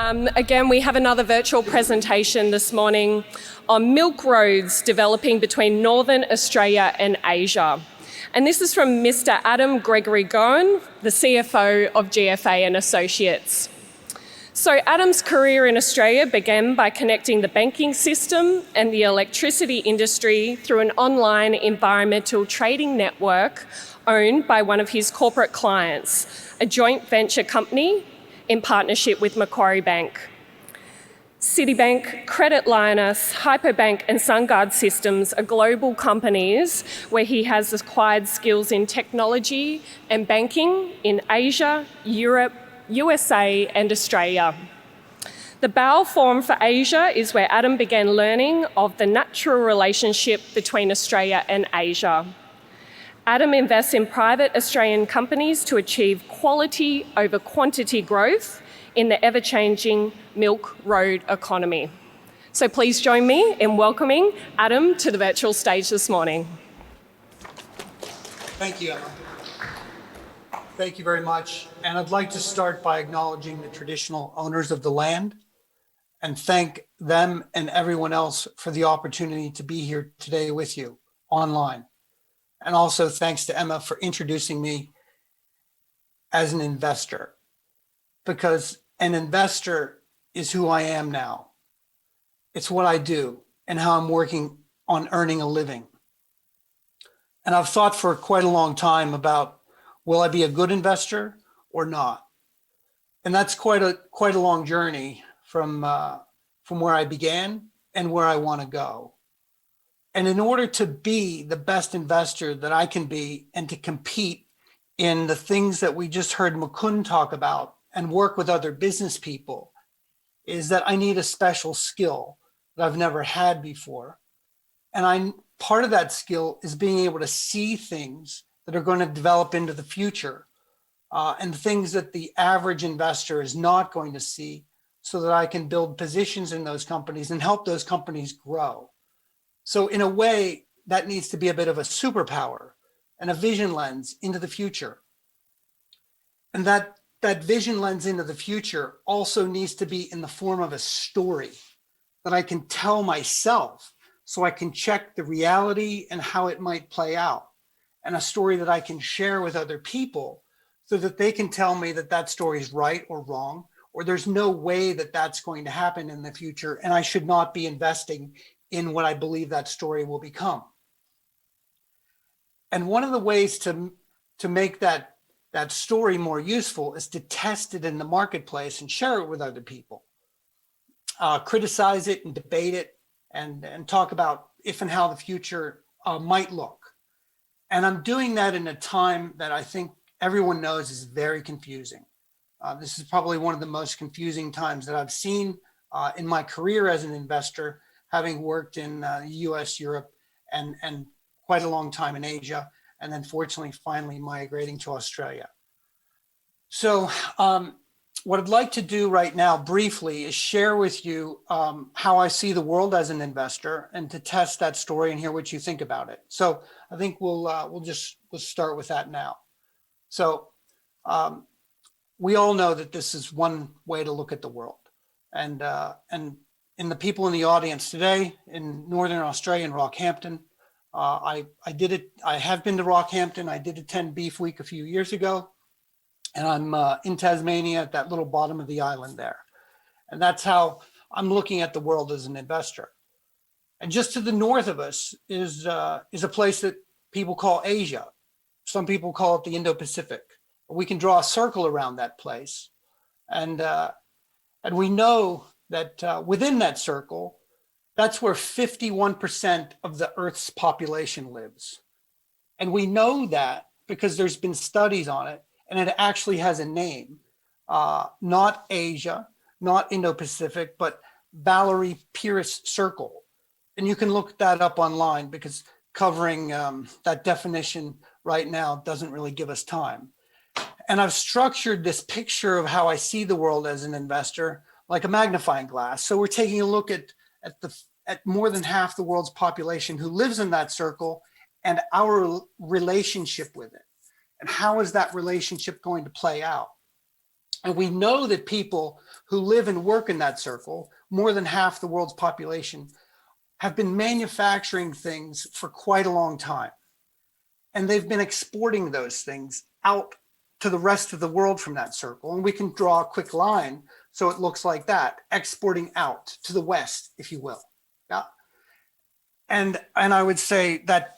Again, we have another virtual presentation this morning on milk roads developing between Northern Australia and Asia. And this is from Mr. Adam Gregory Goen, the CFO of GFA and Associates. So Adam's career in Australia began by connecting the banking system and the electricity industry through an online environmental trading network owned by one of his corporate clients, a joint venture company in partnership with Macquarie Bank. Citibank, Credit Lioness, Hyperbank and SunGard Systems are global companies where he has acquired skills in technology and banking in Asia, Europe, USA and Australia. The bow form for Asia is where Adam began learning of the natural relationship between Australia and Asia. Adam invests in private Australian companies to achieve quality over quantity growth in the ever-changing milk road economy. So please join me in welcoming Adam to the virtual stage this morning. Thank you, Emma. Thank you very much. And I'd like to start by acknowledging the traditional owners of the land and thank them and everyone else for the opportunity to be here today with you online. And also thanks to Emma for introducing me as an investor, because an investor is who I am now. It's what I do and how I'm working on earning a living. And I've thought for quite a long time about, will I be a good investor or not? And that's quite a long journey from where I began and where I want to go. And in order to be the best investor that I can be and to compete in the things that we just heard Mukund talk about and work with other business people, is that I need a special skill that I've never had before. And part of that skill is being able to see things that are going to develop into the future and things that the average investor is not going to see, so that I can build positions in those companies and help those companies grow. So in a way, that needs to be a bit of a superpower and a vision lens into the future. And that vision lens into the future also needs to be in the form of a story that I can tell myself, so I can check the reality and how it might play out, and a story that I can share with other people so that they can tell me that that story is right or wrong, or there's no way that that's going to happen in the future, and I should not be investing in what I believe that story will become. And one of the ways to make that story more useful is to test it in the marketplace and share it with other people. Criticize it and debate it and talk about if and how the future might look. And I'm doing that in a time that I think everyone knows is very confusing. This is probably one of the most confusing times that I've seen in my career as an investor, having worked in the US, Europe, and quite a long time in Asia, and then fortunately finally migrating to Australia. So what I'd like to do right now briefly is share with you how I see the world as an investor, and to test that story and hear what you think about it. So I think we'll start with that now. So we all know that this is one way to look at the world, and in the people in the audience today in Northern Australia in Rockhampton, I have been to Rockhampton. I did attend Beef Week a few years ago, and I'm in Tasmania at that little bottom of the island there. And that's how I'm looking at the world as an investor. And just to the north of us is a place that people call Asia. Some people call it the Indo-Pacific. We can draw a circle around that place. And we know that within that circle, that's where 51% of the Earth's population lives. And we know that because there's been studies on it, and it actually has a name, not Asia, not Indo-Pacific, but Valerie Pierce Circle. And you can look that up online, because covering that definition right now doesn't really give us time. And I've structured this picture of how I see the world as an investor like a magnifying glass. So we're taking a look at more than half the world's population who lives in that circle, and our relationship with it. And how is that relationship going to play out? And we know that people who live and work in that circle, more than half the world's population, have been manufacturing things for quite a long time. And they've been exporting those things out to the rest of the world from that circle. And we can draw a quick line so it looks like that, exporting out to the West, if you will. Yeah. And I would say that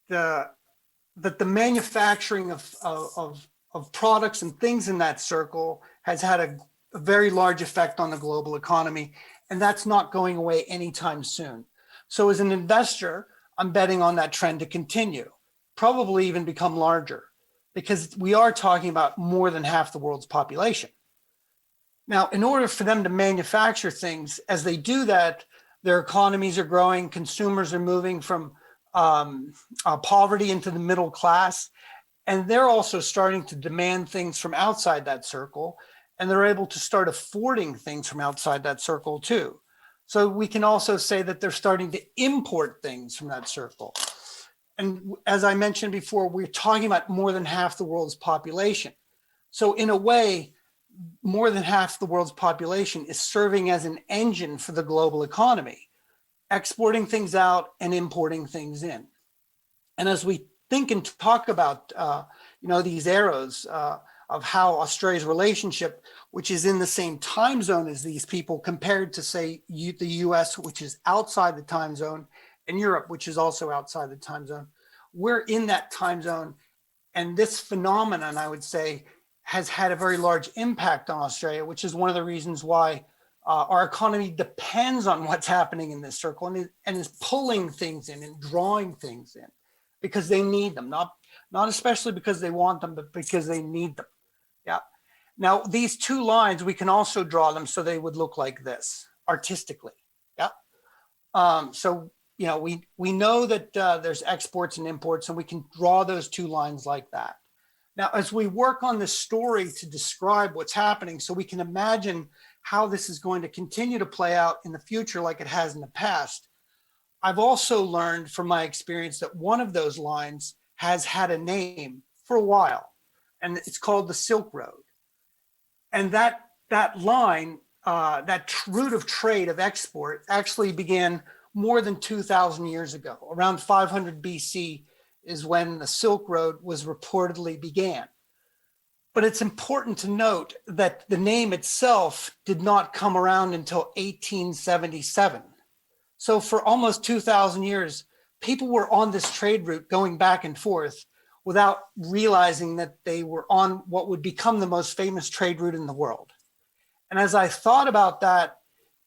the manufacturing of products and things in that circle has had a very large effect on the global economy, and that's not going away anytime soon. So as an investor, I'm betting on that trend to continue, probably even become larger, because we are talking about more than half the world's population. Now, in order for them to manufacture things, as they do that, their economies are growing, consumers are moving from poverty into the middle class, and they're also starting to demand things from outside that circle, and they're able to start affording things from outside that circle too. So we can also say that they're starting to import things from that circle. And as I mentioned before, we're talking about more than half the world's population. So in a way, more than half the world's population is serving as an engine for the global economy, exporting things out and importing things in. And as we think and talk about these arrows of how Australia's relationship, which is in the same time zone as these people, compared to, say, the US, which is outside the time zone, and Europe, which is also outside the time zone, we're in that time zone. And this phenomenon, I would say, has had a very large impact on Australia, which is one of the reasons why our economy depends on what's happening in this circle and is pulling things in and drawing things in because they need them, not especially because they want them, but because they need them. Yeah. Now, these two lines, we can also draw them so they would look like this artistically. Yeah. So, we know that there's exports and imports, and we can draw those two lines like that. Now, as we work on this story to describe what's happening, so we can imagine how this is going to continue to play out in the future like it has in the past, I've also learned from my experience that one of those lines has had a name for a while, and it's called the Silk Road. And that line, that route of trade of export actually began more than 2,000 years ago. Around 500 BC is when the Silk Road was reportedly began. But it's important to note that the name itself did not come around until 1877. So for almost 2,000 years, people were on this trade route going back and forth without realizing that they were on what would become the most famous trade route in the world. And as I thought about that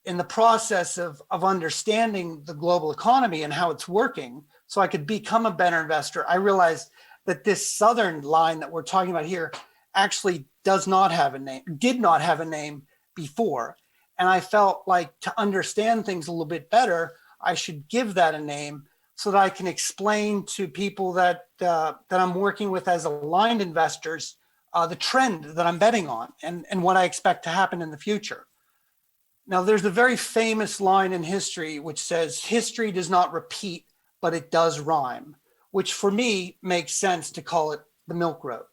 in the process of understanding the global economy and how it's working, so I could become a better investor, I realized that this southern line that we're talking about here actually did not have a name before. And I felt like to understand things a little bit better, I should give that a name so that I can explain to people that I'm working with as aligned investors the trend that I'm betting on and what I expect to happen in the future. Now, there's a very famous line in history which says, history does not repeat, but it does rhyme, which for me makes sense to call it the Milk Road.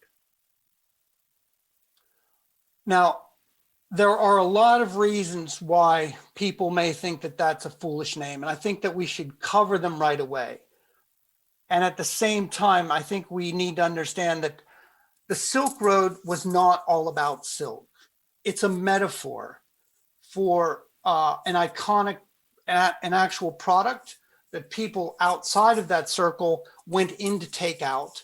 Now, there are a lot of reasons why people may think that that's a foolish name, and I think that we should cover them right away. And at the same time, I think we need to understand that the Silk Road was not all about silk. It's a metaphor for an iconic, an actual product that people outside of that circle went in to take out.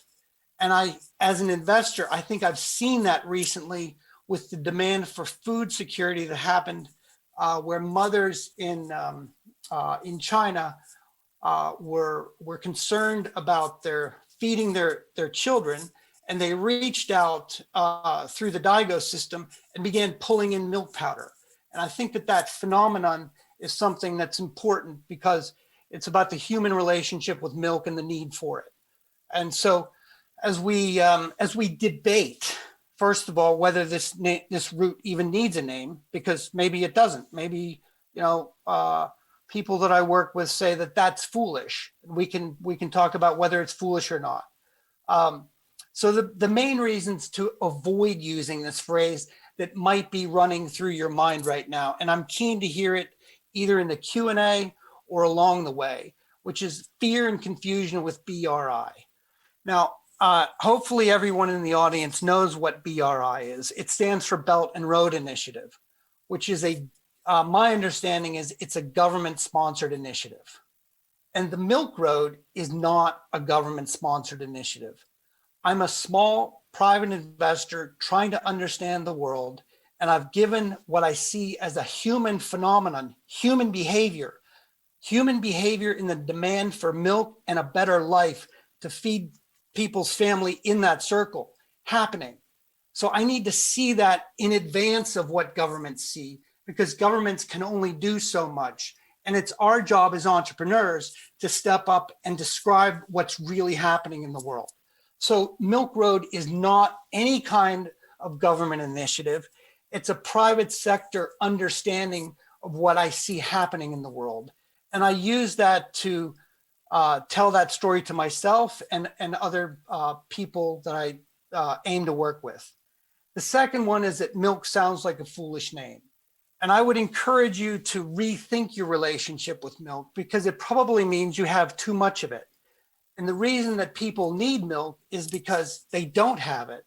And I, as an investor, I think I've seen that recently with the demand for food security that happened, where mothers in China were concerned about feeding their children, and they reached out through the Daigou system and began pulling in milk powder. And I think that phenomenon is something that's important because it's about the human relationship with milk and the need for it. And so, as we debate, first of all, whether this route even needs a name, because maybe it doesn't. Maybe people that I work with say that that's foolish. We can talk about whether it's foolish or not. So the main reasons to avoid using this phrase that might be running through your mind right now. And I'm keen to hear it either in the Q&A or along the way, which is fear and confusion with BRI. Now, hopefully everyone in the audience knows what BRI is. It stands for Belt and Road Initiative, which is my understanding is it's a government-sponsored initiative. And the Milk Road is not a government-sponsored initiative. I'm a small private investor trying to understand the world, and I've given what I see as a human phenomenon, human behavior in the demand for milk and a better life to feed people's family in that circle happening. So I need to see that in advance of what governments see, because governments can only do so much. And it's our job as entrepreneurs to step up and describe what's really happening in the world. So Milk Road is not any kind of government initiative. It's a private sector understanding of what I see happening in the world. And I use that to tell that story to myself and other people that I aim to work with. The second one is that milk sounds like a foolish name. And I would encourage you to rethink your relationship with milk, because it probably means you have too much of it. And the reason that people need milk is because they don't have it.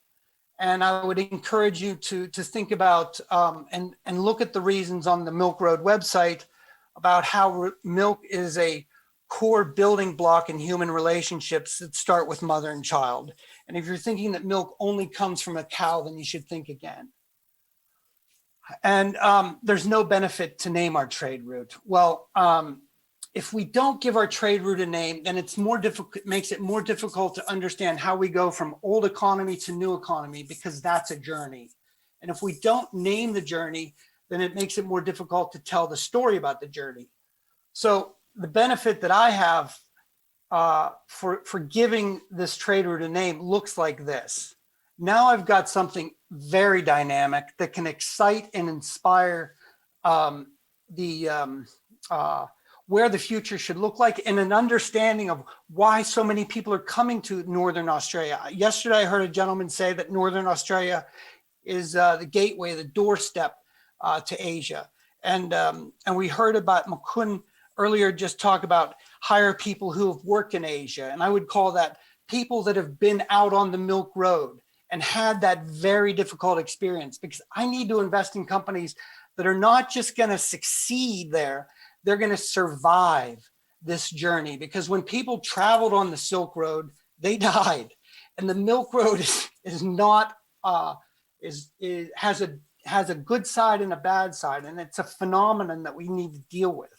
And I would encourage you to think about and look at the reasons on the Milk Road website about how milk is a core building block in human relationships that start with mother and child. And if you're thinking that milk only comes from a cow, then you should think again. And there's no benefit to name our trade route. Well, if we don't give our trade route a name, then it's more difficult, makes it more difficult to understand how we go from old economy to new economy, because that's a journey. And if we don't name the journey, then it makes it more difficult to tell the story about the journey. So the benefit that I have for giving this trade route a name looks like this. Now I've got something very dynamic that can excite and inspire where the future should look like, and an understanding of why so many people are coming to Northern Australia. Yesterday, I heard a gentleman say that Northern Australia is the gateway, the doorstep to Asia. And we heard about Mukund earlier just talk about hire people who have worked in Asia. And I would call that people that have been out on the Milk Road and had that very difficult experience, because I need to invest in companies that are not just going to succeed there, they're going to survive this journey. Because when people traveled on the Silk Road, they died. And the Milk Road has a good side and a bad side, and it's a phenomenon that we need to deal with.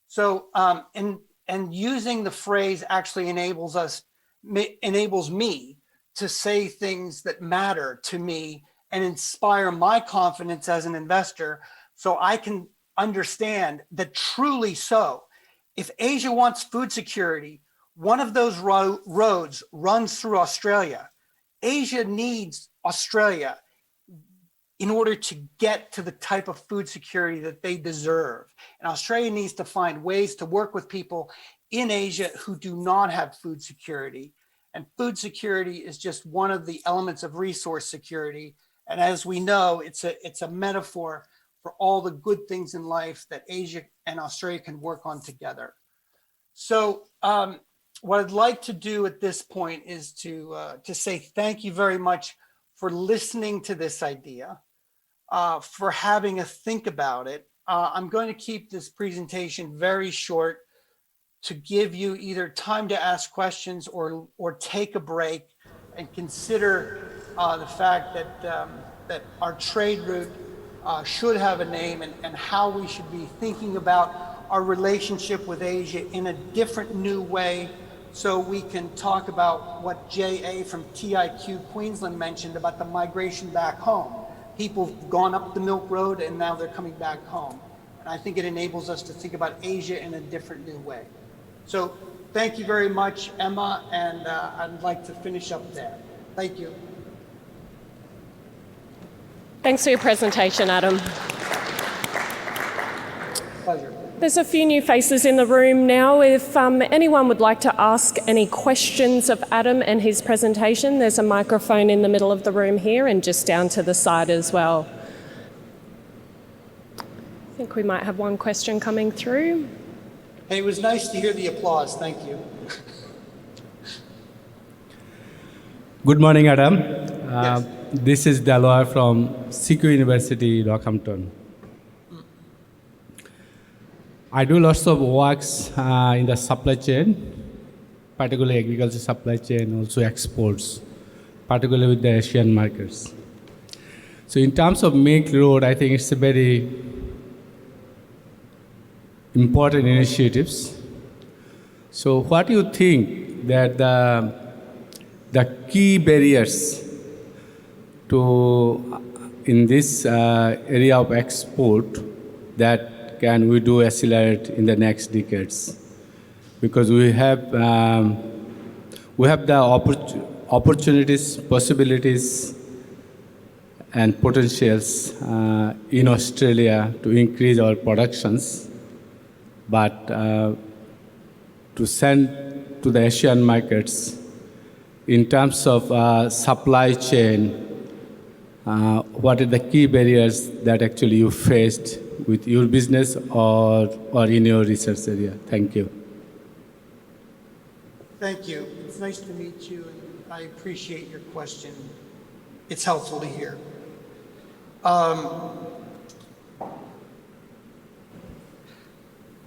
So, and using the phrase actually enables me to say things that matter to me and inspire my confidence as an investor, so I can understand that truly so. If Asia wants food security, one of those roads runs through Australia. Asia needs Australia in order to get to the type of food security that they deserve. And Australia needs to find ways to work with people in Asia who do not have food security. And food security is just one of the elements of resource security. And as we know, it's a metaphor for all the good things in life that Asia and Australia can work on together. So what I'd like to do at this point is to say thank you very much for listening to this idea, for having a think about it. I'm going to keep this presentation very short to give you either time to ask questions or take a break and consider the fact that our trade route should have a name, and how we should be thinking about our relationship with Asia in a different new way, so we can talk about what J.A. from TIQ Queensland mentioned about the migration back home. People have gone up the Milk Road and now they're coming back home. And I think it enables us to think about Asia in a different new way. So thank you very much, Emma, and I'd like to finish up there. Thank you. Thanks for your presentation, Adam. Pleasure. There's a few new faces in the room now. If anyone would like to ask any questions of Adam and his presentation, there's a microphone in the middle of the room here and just down to the side as well. I think we might have one question coming through. Hey, it was nice to hear the applause. Thank you. Good morning, Adam. Yes. This is Daloy from CQ University, Rockhampton. I do lots of works in the supply chain, particularly agriculture supply chain, also exports, particularly with the Asian markets. So in terms of Milk Road, I think it's a very important initiatives. So what do you think that the key barriers to in this area of export that can we do accelerate in the next decades? Because we have the opportunities, possibilities, and potentials in Australia to increase our productions, but to send to the Asian markets in terms of supply chain, what are the key barriers that actually you faced with your business or in your research area? Thank you. Thank you. It's nice to meet you, and I appreciate your question. It's helpful to hear.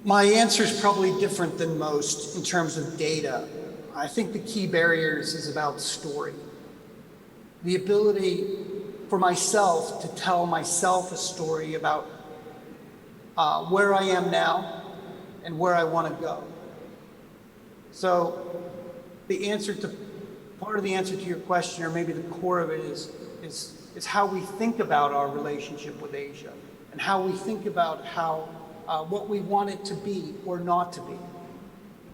My answer is probably different than most in terms of data. I think the key barriers is about story. The ability for myself to tell myself a story about where I am now and where I want to go. So part of the answer to your question, or maybe the core of it, is how we think about our relationship with Asia and how we think about what we want it to be or not to be.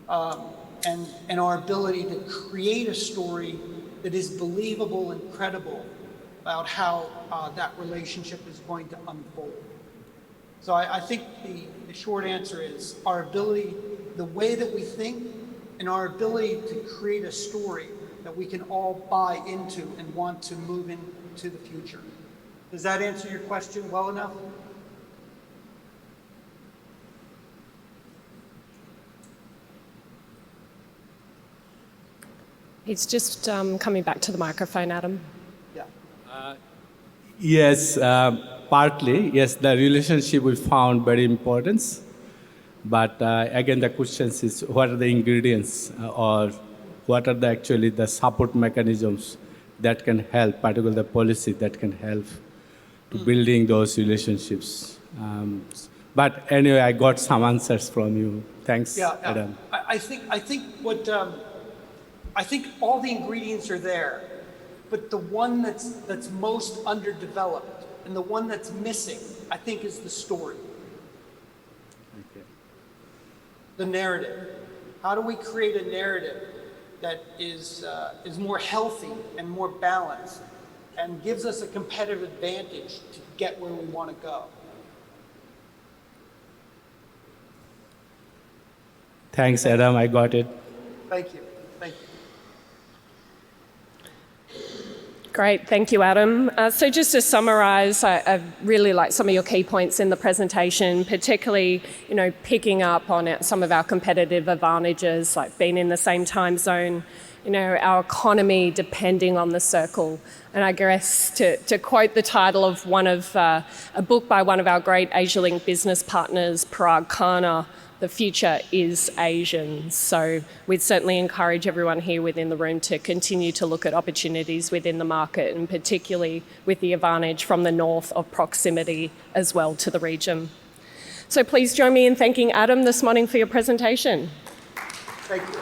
And our ability to create a story that is believable and credible about how that relationship is going to unfold. So I think the short answer is our ability, the way that we think, and our ability to create a story that we can all buy into and want to move into the future. Does that answer your question well enough? He's just coming back to the microphone, Adam. Yeah. Yes, partly. Yes, the relationship we found very important. But again, the question is, what are the ingredients or what are actually the support mechanisms that can help, particularly the policy that can help to building those relationships. But anyway, I got some answers from you. Thanks, Adam. I think all the ingredients are there, but the one that's most underdeveloped and the one that's missing, I think, is the story. Okay. The narrative. How do we create a narrative that is more healthy and more balanced and gives us a competitive advantage to get where we want to go? Thanks, Adam. I got it. Thank you. Thank you. Great, thank you, Adam. So just to summarise, I really like some of your key points in the presentation, particularly, picking up on some of our competitive advantages, like being in the same time zone, our economy depending on the circle. And I guess to quote the title of a book by one of our great AsiaLink business partners, Parag Khanna, the future is Asian. So we'd certainly encourage everyone here within the room to continue to look at opportunities within the market, and particularly with the advantage from the north of proximity as well to the region. So please join me in thanking Adam this morning for your presentation. Thank you.